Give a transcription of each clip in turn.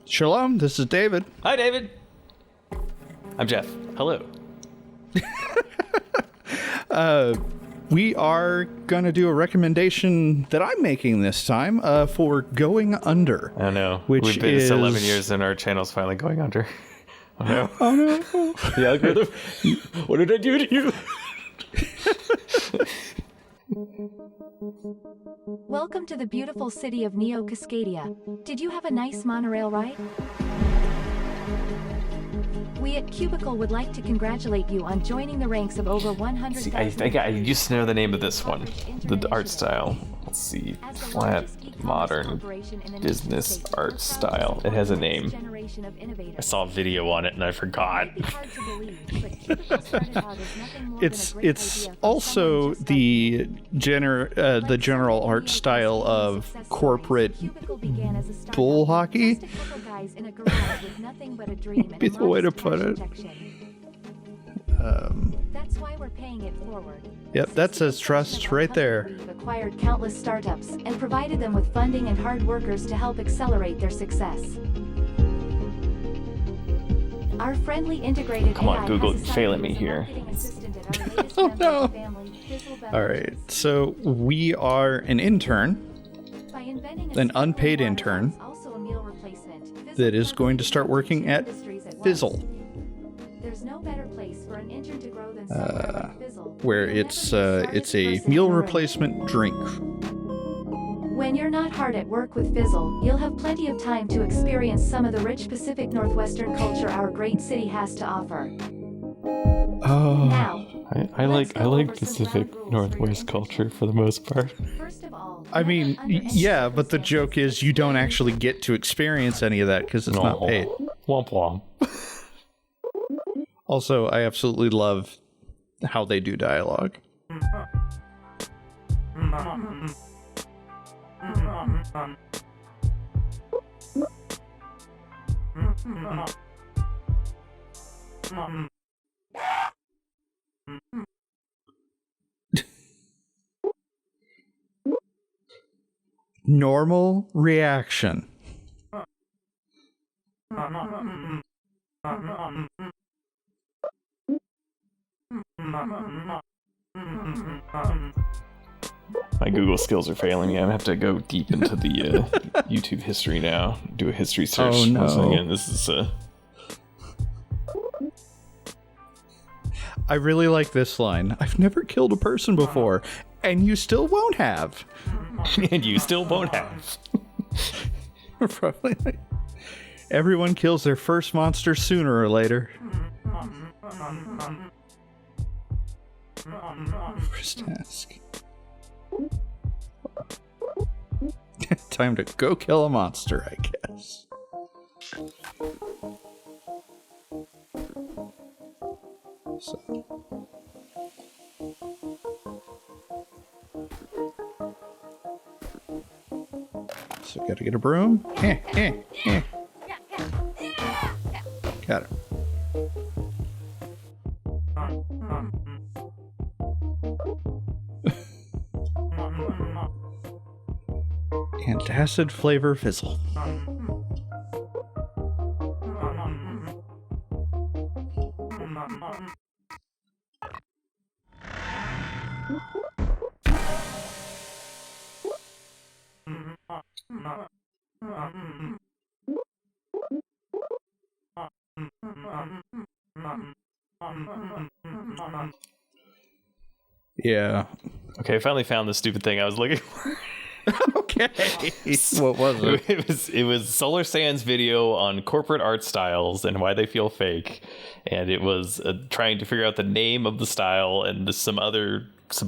Shalom, this is David. Hi, David. I'm Jeff. Hello. We are going to do a recommendation that I'm making this time for Going Under. I know. Which We've been is 11 years and our channel's finally going under. Oh, no. Oh, no. The algorithm. What did I do to you? Welcome to the beautiful city of Neo Cascadia. Did you have a nice monorail ride? We at Cubicle would like to congratulate you on joining the ranks of over 100,000. See, I think I used to know the name of this one. The art style. Let's see. Flat, modern, business art style. It has a name. I saw a video on it and I forgot. It's also the general art style of corporate bull hockey. Be the way to put it. That's why we're paying it forward. Yep, that says trust right there. We've acquired countless startups and provided them with funding and hard workers to help accelerate their success. Our friendly integrated Come on, AI Google, has fail at me assigned here. as a marketing assistant at our latest Oh, member no. of the family, Fizzle Bell. All right, so we are an intern, By inventing a an simple unpaid water intern house, also a meal replacement, Fizzle that is Bell going to start working at industries once. Fizzle, There's no better place for an intern to grow than somewhere like Fizzle, where you'll it's never be the a smartest meal person in the room. replacement drink. When you're not hard at work with Fizzle, you'll have plenty of time to experience some of the rich Pacific Northwestern culture our great city has to offer. Oh, Now, I let's go like over some Pacific ground rules for your Northwest culture for the most part. first of all, I mean, never under any yeah, but the joke is you don't circumstances actually get to experience any of that because it's not paid. Womp womp. Also, I absolutely love how they do dialogue. Normal reaction. My Google skills are failing me. I have to go deep into the YouTube history now. Do a history search. Oh, no. Once again, this is I really like this line. I've never killed a person before, and you still won't have. and you still won't have. Probably. Everyone kills their first monster sooner or later. First task. Time to go kill a monster, I guess. So gotta get a broom. Got it. Antacid flavor fizzle. Yeah. Okay, I finally found the stupid thing I was looking for. Okay. What was it? It was Solar Sand's video on corporate art styles and why they feel fake, and it was trying to figure out the name of the style, and some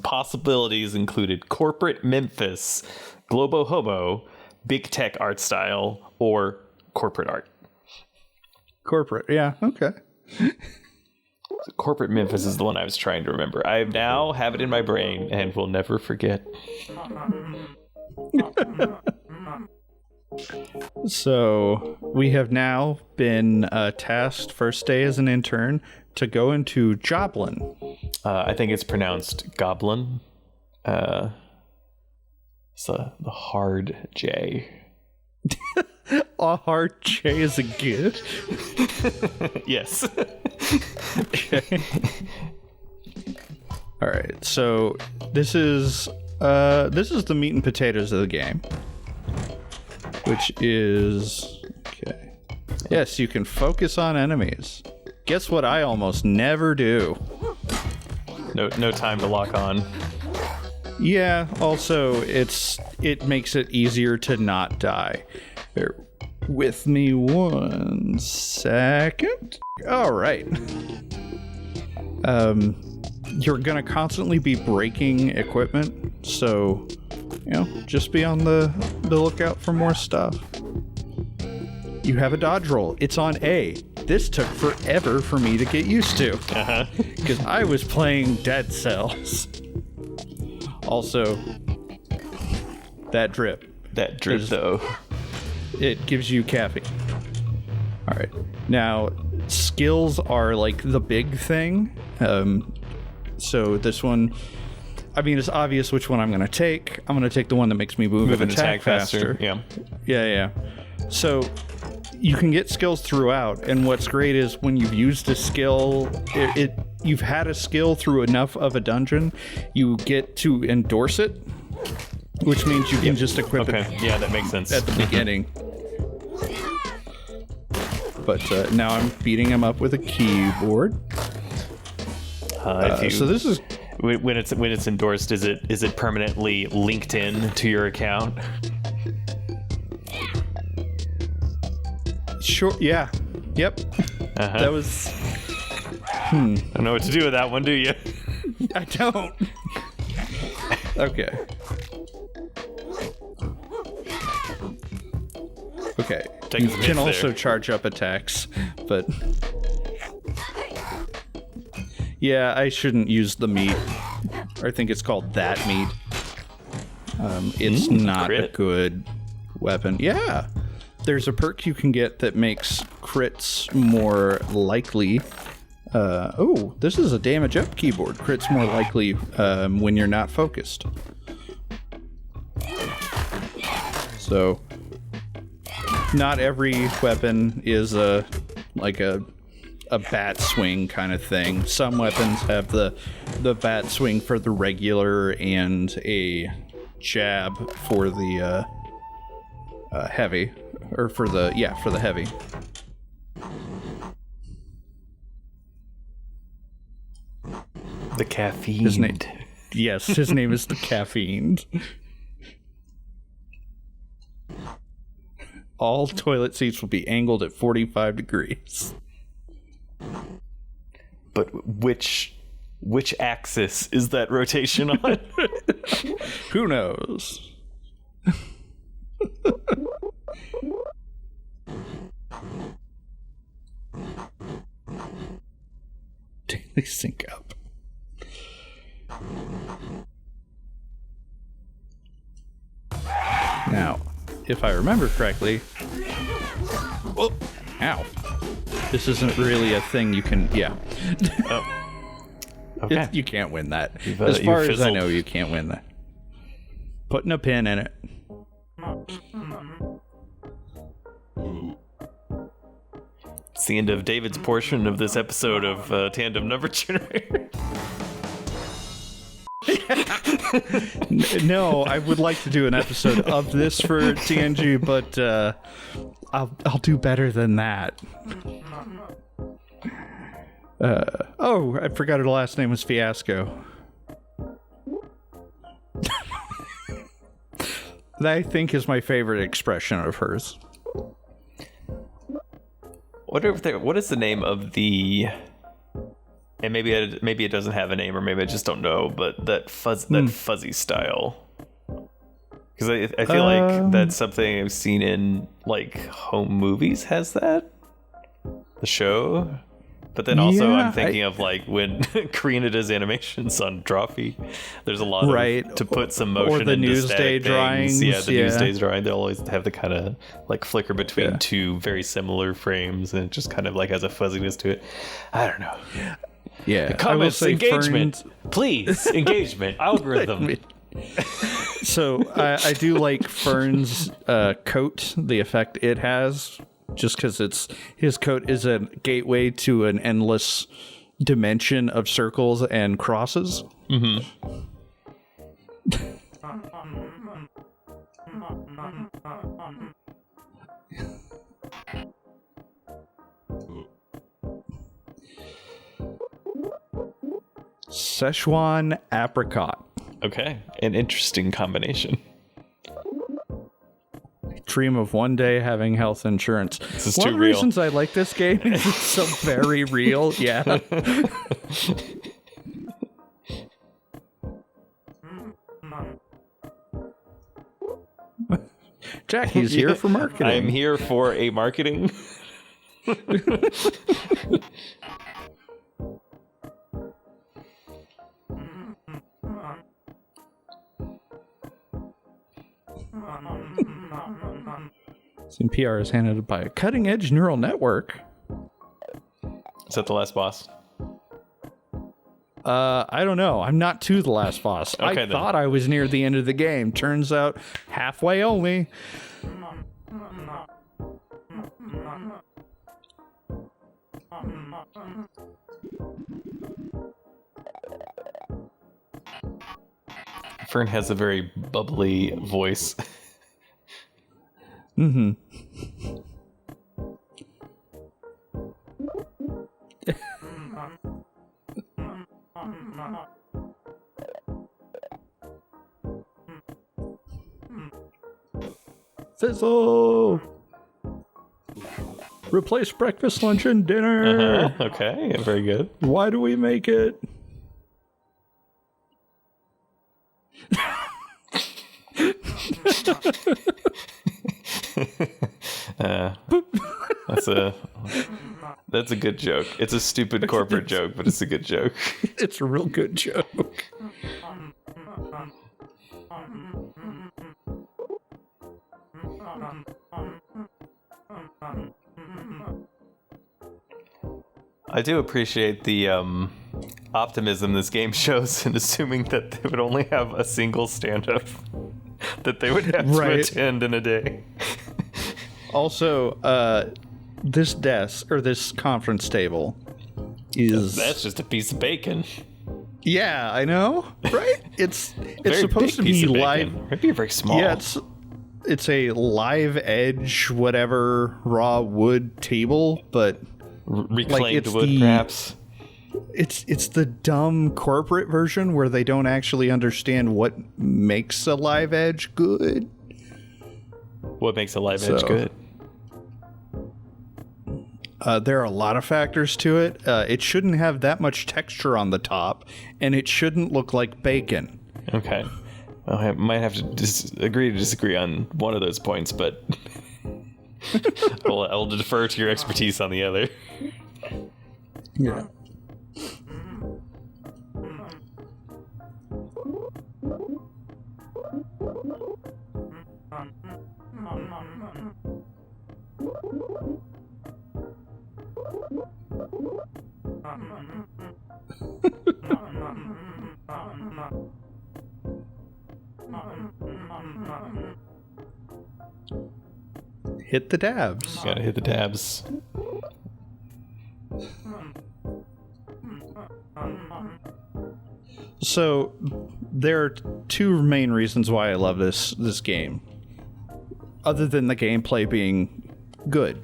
possibilities included corporate Memphis, Globo Hobo, big tech art style, or corporate art. Corporate, yeah, okay. So corporate Memphis is the one I was trying to remember. I now have it in my brain and will never forget. So we have now been tasked first day as an intern to go into Joplin. I think it's pronounced Goblin. It's the hard J. A hard J is a good. Yes. Okay. All right. So this is the meat and potatoes of the game, which is okay. Yes, you can focus on enemies. Guess what? I almost never do. No time to lock on. Yeah. Also, it makes it easier to not die. Bear with me 1 second. All right. You're gonna constantly be breaking equipment, so just be on the lookout for more stuff. You have a dodge roll. It's on A. This took forever for me to get used to because I was playing Dead Cells. Also, that drip. Though. It gives you caffeine. All right. Now, skills are like the big thing. So this one, I mean, it's obvious which one I'm going to take. I'm going to take the one that makes me move and attack faster. Yeah. So you can get skills throughout, and what's great is when you've used a skill, you've had a skill through enough of a dungeon, you get to endorse it, which means you can just equip it. Yeah, that makes sense. At the beginning. But now I'm beating him up with a keyboard. So this is when it's endorsed. Is it permanently linked in to your account? Sure. Yeah. Yep. That was. I don't know what to do with that one, do you? I don't. Okay. Okay. You can also charge up attacks, but yeah, I shouldn't use the meat. I think it's called that meat. It's not crit. a good weapon. Yeah. There's a perk you can get that makes crits more likely. This is a damage up keyboard. Crits more likely when you're not focused. So, not every weapon is a bat swing kind of thing. Some weapons have the bat swing for the regular and a jab for the heavy. Or for the heavy. The caffeine. His name is the caffeine. All toilet seats will be angled at 45 degrees. But which axis is that rotation on? Who knows? They sync up. Now, if I remember correctly, ow! This isn't really a thing you can. Yeah. Okay. You can't win that. As far as I know, you can't win that. Putting a pin in it. It's the end of David's portion of this episode of Tandem Number Generator. No, I would like to do an episode of this for TNG, but I'll do better than that. I forgot her last name was Fiasco. That I think is my favorite expression of hers. What is the name of the? And maybe it doesn't have a name, or maybe I just don't know. But that fuzzy style, because I feel like that's something I've seen in like home movies. Has that the show? But then also I'm thinking of like when Karina does animations on Drawfee, there's a lot of to put some motion or the into Newsday drawings. Yeah, the Newsday drawing, they'll always have the kind of like flicker between two very similar frames, and it just kind of like has a fuzziness to it. I don't know. Yeah. Comments, engagement. Please, engagement. Algorithm. So I do like Fern's coat, the effect it has, just because his coat is a gateway to an endless dimension of circles and crosses. Mm-hmm. Szechuan apricot. Okay, an interesting combination. Dream of one day having health insurance. This is One too of the real. reasons I like this game is it's so very real. Yeah. Jackie's here for marketing. I'm here for a marketing. PR is handed by a cutting-edge neural network. Is that the last boss? I don't know. I'm not to the last boss. Okay, I then. thought I was near the end of the game. Turns out halfway only. Fern has a very bubbly voice. Mm-hmm. Fizzle! Replace breakfast, lunch, and dinner! Okay, very good. Why do we make it? That's a good joke. It's a stupid corporate joke, but it's a good joke. It's a real good joke. I do appreciate the optimism this game shows in assuming that they would only have a single stand-up that they would have to attend in a day. Also, this desk, or this conference table, is... That's just a piece of bacon. Yeah, I know, right? It's Very supposed to big piece be of live... bacon. Maybe very small. Yeah, it's a live edge, whatever, raw wood table, but... Reclaimed wood, perhaps. It's the dumb corporate version where they don't actually understand what makes a live edge good. What makes a live edge good? There are a lot of factors to it. It shouldn't have that much texture on the top, and it shouldn't look like bacon. Okay. Well, I might have to agree to disagree on one of those points, but I'll defer to your expertise on the other. Yeah. Hit the dabs. Gotta hit the tabs. So there are two main reasons why I love this game. Other than the gameplay being good,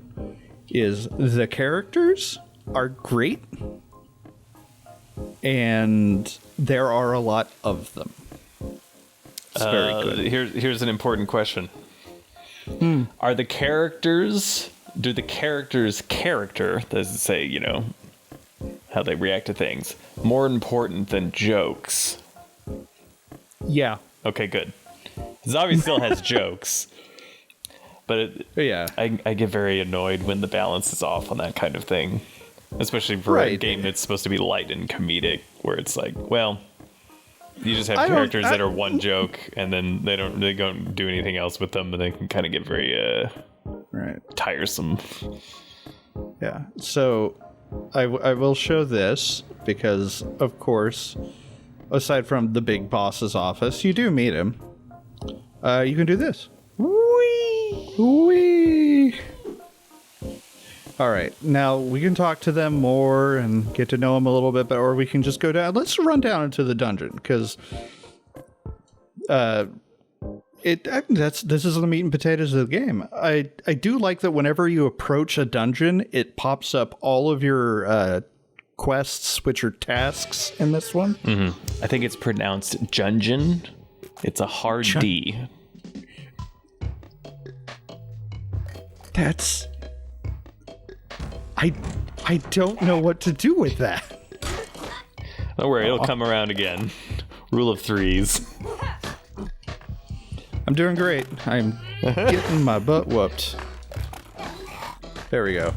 is the characters are great, and there are a lot of them. It's very good. Here's an important question. Are the characters... Do the characters' character, does it say, you know, how they react to things, more important than jokes? Yeah. Okay, good. Zombie still has jokes. But I get very annoyed when the balance is off on that kind of thing. Especially for a game that's supposed to be light and comedic, where it's like, well, you just have characters that are one joke, and then they don't do anything else with them, and they can kind of get very tiresome. Yeah. So I will show this because, of course, aside from the big boss's office, you do meet him. You can do this. Whee! Whee! All right, now we can talk to them more and get to know them a little bit, but or we can just go down. Let's run down into the dungeon because this is the meat and potatoes of the game. I do like that whenever you approach a dungeon, it pops up all of your quests, which are tasks in this one. I think it's pronounced Jungeon. It's a hard D. That's... I don't know what to do with that. Don't worry, it'll come around again. Rule of threes. I'm doing great. I'm getting my butt whooped. There we go.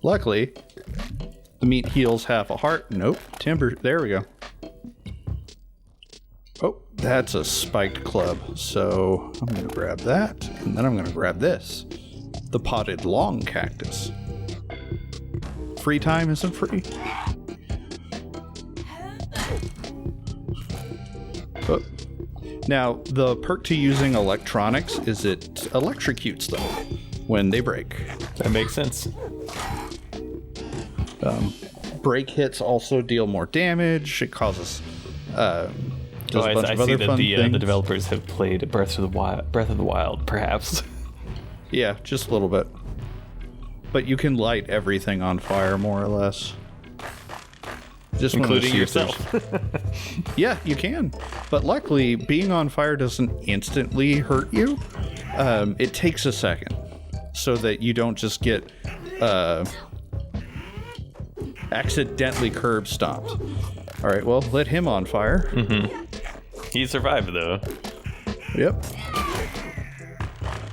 Luckily, the meat heals half a heart. Nope. Timber. There we go. Oh, that's a spiked club. So I'm going to grab that. And then I'm going to grab this. The potted long cactus. Free time isn't free. Oh. Now, the perk to using electronics is it electrocutes them when they break. That makes sense. Break hits also deal more damage. It causes I see that the developers have played Breath of the Wild, perhaps. Yeah, just a little bit. But you can light everything on fire, more or less. Just including yourself. Yeah, you can. But luckily, being on fire doesn't instantly hurt you. It takes a second, so that you don't just get accidentally curb stomped. All right, well, let him on fire. He survived, though. Yep.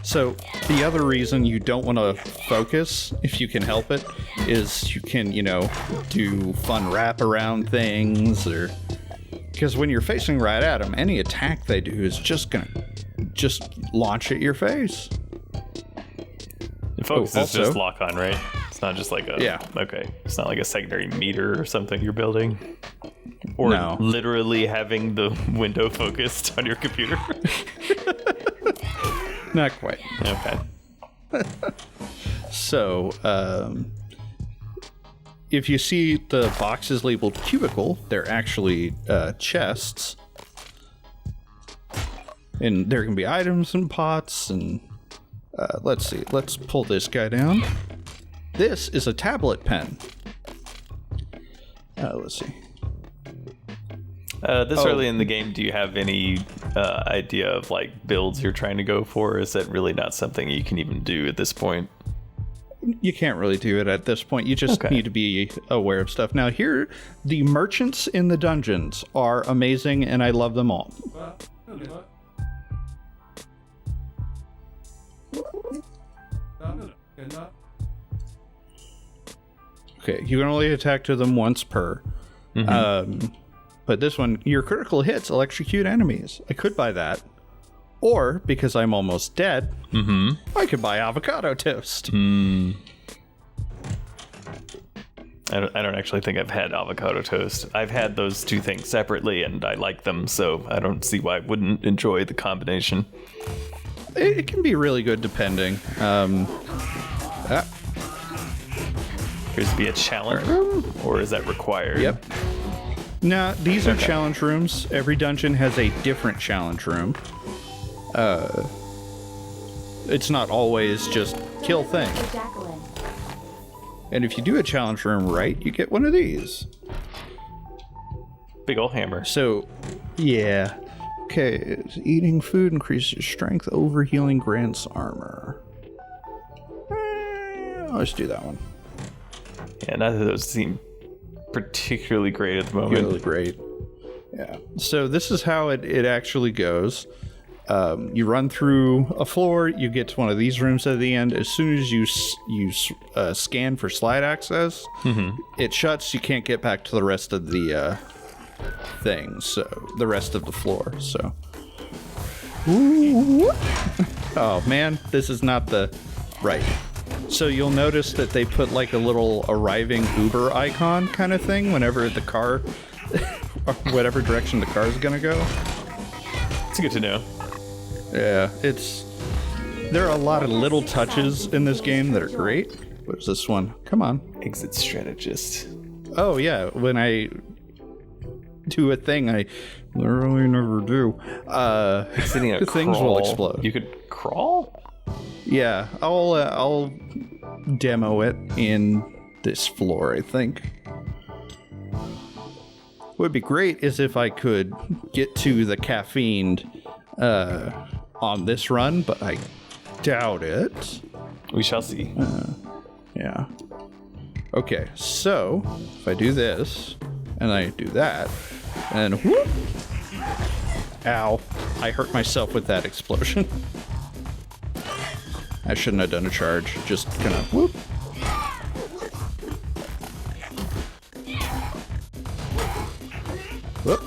So the other reason you don't want to focus, if you can help it, is you can, do fun wraparound things, or because when you're facing right at them, any attack they do is just gonna launch at your face. And focus is just lock on, right? It's not just like a Okay. It's not like a secondary meter or something you're building, or literally having the window focused on your computer. Not quite. Okay. So, if you see the boxes labeled cubicle, they're actually chests. And there can be items and pots, and let's see. Let's pull this guy down. This is a tablet pen. Let's see. This early in the game, do you have any idea of like builds you're trying to go for? Or is that really not something you can even do at this point? You can't really do it at this point. You just need to be aware of stuff. Now here, the merchants in the dungeons are amazing, and I love them all. Okay, you can only attack to them once per. But this one, your critical hits electrocute enemies. I could buy that. Or, because I'm almost dead, I could buy avocado toast. I don't actually think I've had avocado toast. I've had those two things separately, and I like them, so I don't see why I wouldn't enjoy the combination. It can be really good, depending. Appears to be a challenge room, or is that required? Yep. Now, these are challenge rooms. Every dungeon has a different challenge room. It's not always just kill things. And if you do a challenge room right, you get one of these. Big ol' hammer. So, yeah. Okay, eating food increases strength, overhealing grants armor. Let's do that one. Yeah, neither of those seem particularly great at the moment. Really great. Yeah. So this is how it actually goes. You run through a floor, you get to one of these rooms at the end. As soon as you scan for slide access, it shuts. You can't get back to the rest of the things, so the rest of the floor. So, oh man, this is not the right. So you'll notice that they put like a little arriving Uber icon kind of thing whenever the car whatever direction the car is gonna go. It's good to know. Yeah, there are a lot of little touches in this game that are great. What is this one? Come on. Exit strategist. Oh yeah, when I do a thing I literally never do, Exiting a things crawl. will explode. You could crawl? Yeah, I'll demo it in this floor, I think. What would be great is if I could get to the caffeine on this run, but I doubt it. We shall see. Yeah. Okay, so if I do this, and I do that, and whoop! Ow. I hurt myself with that explosion. I shouldn't have done a charge, just gonna whoop. Whoop.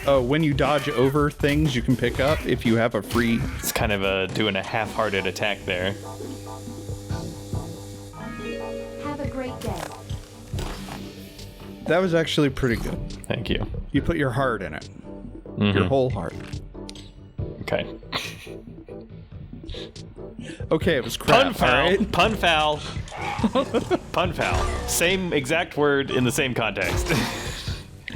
Oh, when you dodge over things you can pick up if you have a free... It's kind of doing a half-hearted attack there. Have a great day. That was actually pretty good. Thank you. You put your heart in it. Your whole heart. Okay. Okay, it was crap. Pun foul. Right? Pun foul. Pun foul. Same exact word in the same context.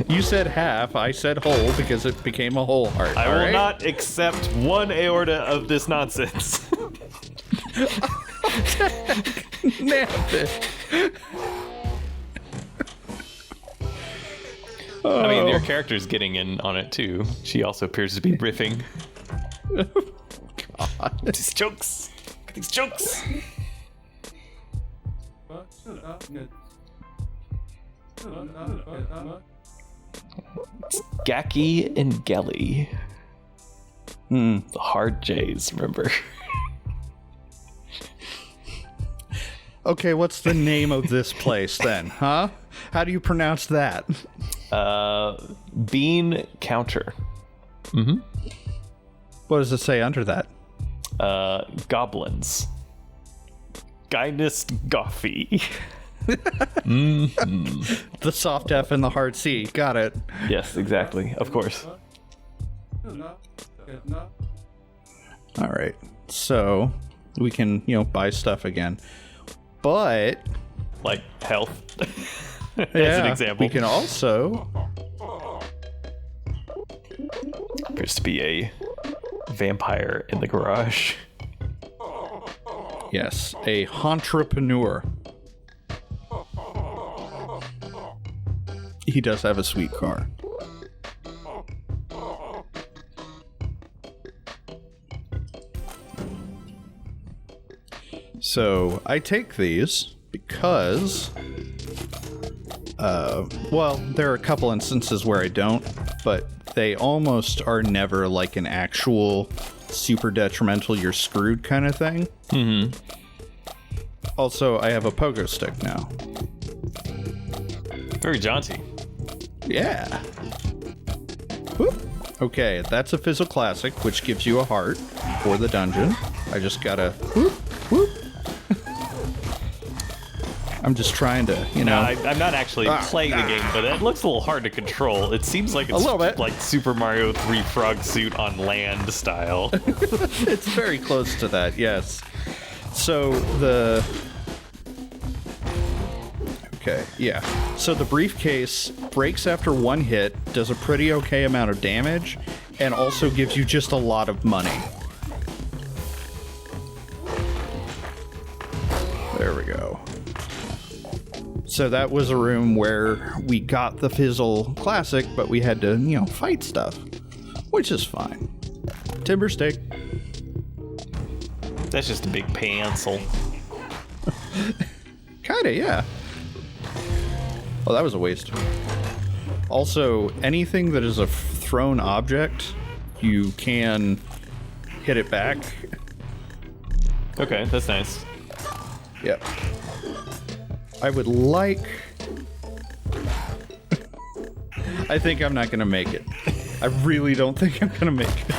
You said half, I said whole because it became a whole heart. I will alright? not accept one aorta of this nonsense. Nailed it. I mean, your character's getting in on it too. She also appears to be riffing. God. These jokes. These jokes. It's Gaki and Gelly. The hard J's, remember? Okay, what's the name of this place then, huh? How do you pronounce that? Bean Counter. What does it say under that? Goblins. Gynus Goffy. The soft F and the hard C. Got it. Yes, exactly. Of course. All right. So we can, buy stuff again. But Like health. As yeah, an example. we can also... Appears to be a vampire in the garage. Yes, a entrepreneur. He does have a sweet car. So I take these because, well, there are a couple instances where I don't, but they almost are never like an actual super detrimental, you're screwed kind of thing. Also, I have a pogo stick now. Very jaunty. Yeah. Whoop. Okay, that's a Fizzle Classic, which gives you a heart for the dungeon. I just gotta whoop, whoop. I'm just trying to, I'm not actually playing the game, but it looks a little hard to control. It seems like it's little bit. like Super Mario 3 Frog Suit on land style. It's very close to that, yes. So okay, yeah. So the briefcase breaks after one hit, does a pretty okay amount of damage, and also gives you just a lot of money. There we go. So that was a room where we got the Fizzle Classic, but we had to, fight stuff, which is fine. Timber stick. That's just a big pencil. Kinda, yeah. Oh, that was a waste. Also, anything that is a thrown object, you can hit it back. Okay, that's nice. Yep. I would like... I think I'm not gonna make it. I really don't think I'm gonna make it.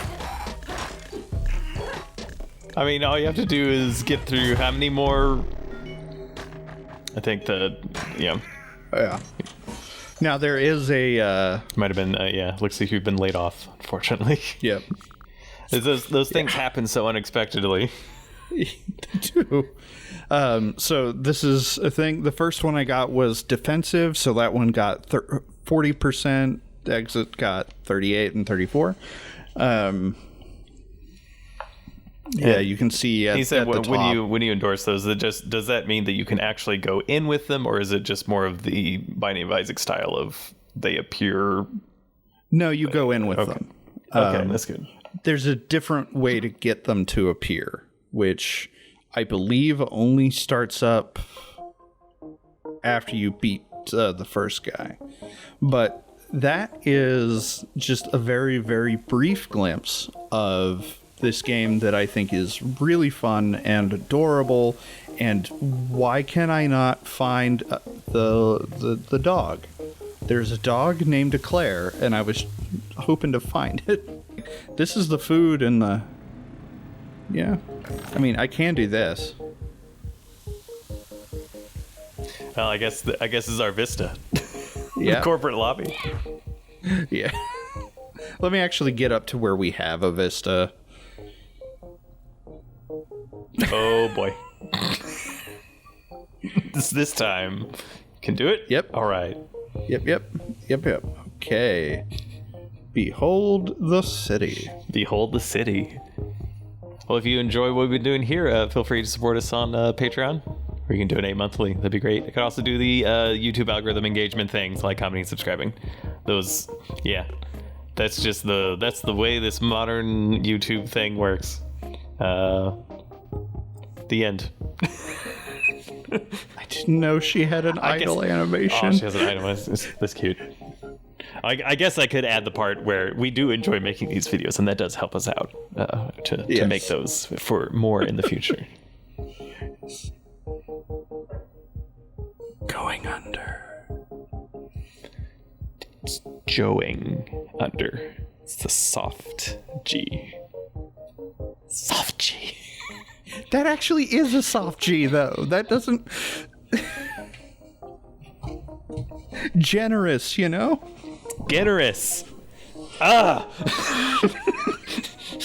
I mean, all you have to do is get through how many more... I think Yeah. Now there is a Might have been, looks like you've been laid off, unfortunately. Yep. Those things happen so unexpectedly. They do. So this is a thing. The first one I got was defensive, so that one got 40%. Exit got 38 and 34. Yeah, you can see. He said at the top. when you endorse those, does that mean that you can actually go in with them, or is it just more of the Binding of Isaac style of they appear? No, you go in with them. Okay, that's good. There's a different way to get them to appear, which I believe only starts up after you beat the first guy. But that is just a very, very brief glimpse of this game that I think is really fun and adorable. And why can I not find the dog? There's a dog named Claire, and I was hoping to find it. This is the food and the... Yeah. I mean, I can do this. Well, I guess this is our Vista. Yeah. Corporate lobby. Yeah. Let me actually get up to where we have a Vista. Oh boy. This time can do it? Yep. All right. Yep. Okay. Behold the city. Behold the city. Well, if you enjoy what we've been doing here, feel free to support us on Patreon, or you can donate monthly. That'd be great. I could also do the YouTube algorithm engagement things like commenting and subscribing. Those, yeah. That's the way this modern YouTube thing works. The end. I didn't know she had an idle animation. Oh, she has an idle. That's cute. I guess I could add the part where we do enjoy making these videos, and that does help us out to make those for more in the future. Going under. It's Joing under. It's the soft G. Soft G. That actually is a soft G, though. That doesn't... Generous, you know? Generous. Ah!